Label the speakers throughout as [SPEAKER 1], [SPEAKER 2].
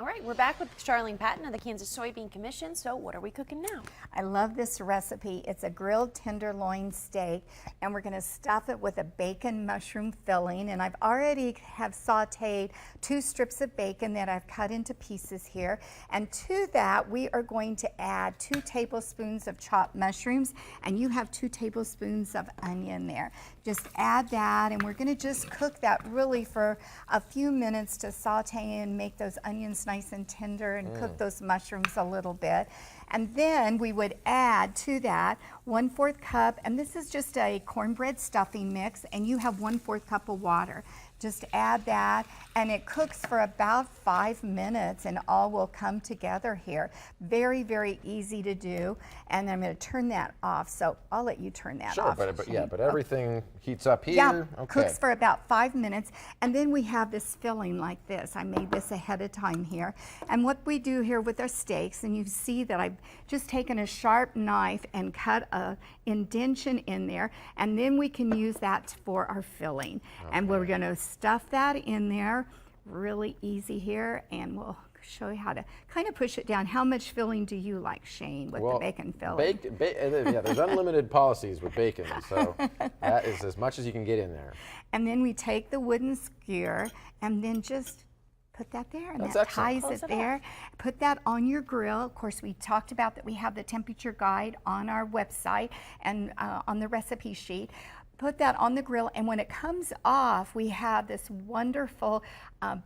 [SPEAKER 1] All right, we're back with Charlene Patton of the Kansas Soybean Commission. So what are we cooking now?
[SPEAKER 2] I love this recipe. It's a grilled tenderloin steak, and we're going to stuff it with a bacon mushroom filling. And I've already have sauteed 2 strips of bacon that I've cut into pieces here. And to that, we are going to add 2 tablespoons of chopped mushrooms, and you have 2 tablespoons of onion there. Just add that, and we're going to just cook that really for a few minutes to saute and make those onions nice and tender, and cook those mushrooms a little bit. And then we would add to that 1/4 cup, and this is just a cornbread stuffing mix, and you have 1/4 cup of water. Just add that, and it cooks for about 5 minutes, and all will come together here. Very, very easy to do. And I'm going to turn that off, so I'll let you turn that off.
[SPEAKER 3] Sure, but everything heats up here.
[SPEAKER 2] Yeah,
[SPEAKER 3] okay.
[SPEAKER 2] Cooks for about 5 minutes, and then we have this filling like this. I made this ahead of time here. And what we do here with our steaks, and you see that I've just taken a sharp knife and cut a indentation in there, and then we can use that for our filling. Okay. And we're going to stuff that in there, really easy here, and we'll show you how to kind of push it down. How much filling do you like, Shane, with the bacon filling?
[SPEAKER 3] Yeah, there's unlimited policies with bacon, so that is as much as you can get in there.
[SPEAKER 2] And then we take the wooden skewer and then just put that there, and
[SPEAKER 3] That's
[SPEAKER 2] that
[SPEAKER 3] excellent.
[SPEAKER 2] ties it there. Put that on your grill. Of course, we talked about that we have the temperature guide on our website and on the recipe sheet. Put that on the grill, and when it comes off, we have this wonderful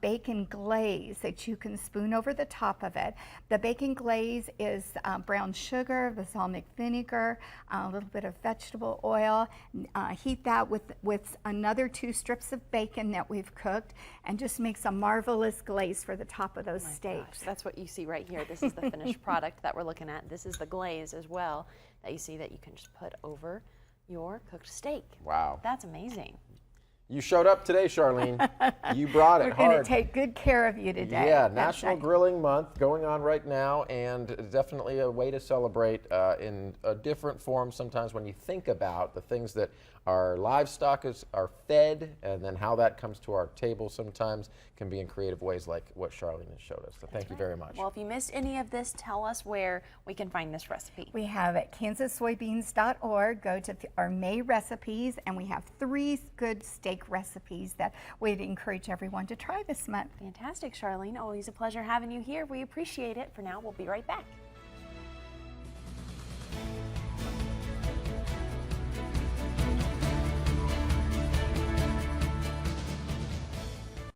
[SPEAKER 2] bacon glaze that you can spoon over the top of it. The bacon glaze is brown sugar, balsamic vinegar, a little bit of vegetable oil. Heat that with another 2 strips of bacon that we've cooked, and just makes a marvelous glaze for the top of those steaks.
[SPEAKER 1] Gosh, that's what you see right here. This is the finished product that we're looking at. This is the glaze as well that you see that you can just put over your cooked steak.
[SPEAKER 3] Wow.
[SPEAKER 1] That's amazing.
[SPEAKER 3] You showed up today, Charlene. You brought it hard.
[SPEAKER 2] We're going to take good care of you today.
[SPEAKER 3] Yeah, National Grilling Month going on right now, and definitely a way to celebrate in a different form sometimes when you think about the things that our livestock are fed, and then how that comes to our table sometimes can be in creative ways like what Charlene has showed us. So thank you very much.
[SPEAKER 1] Well, if you missed any of this, tell us where we can find this recipe.
[SPEAKER 2] We have at kansassoybeans.org. Go to our May recipes, and we have 3 good steak recipes that we'd encourage everyone to try this month.
[SPEAKER 1] Fantastic, Charlene. Always a pleasure having you here. We appreciate it. For now, we'll be right back.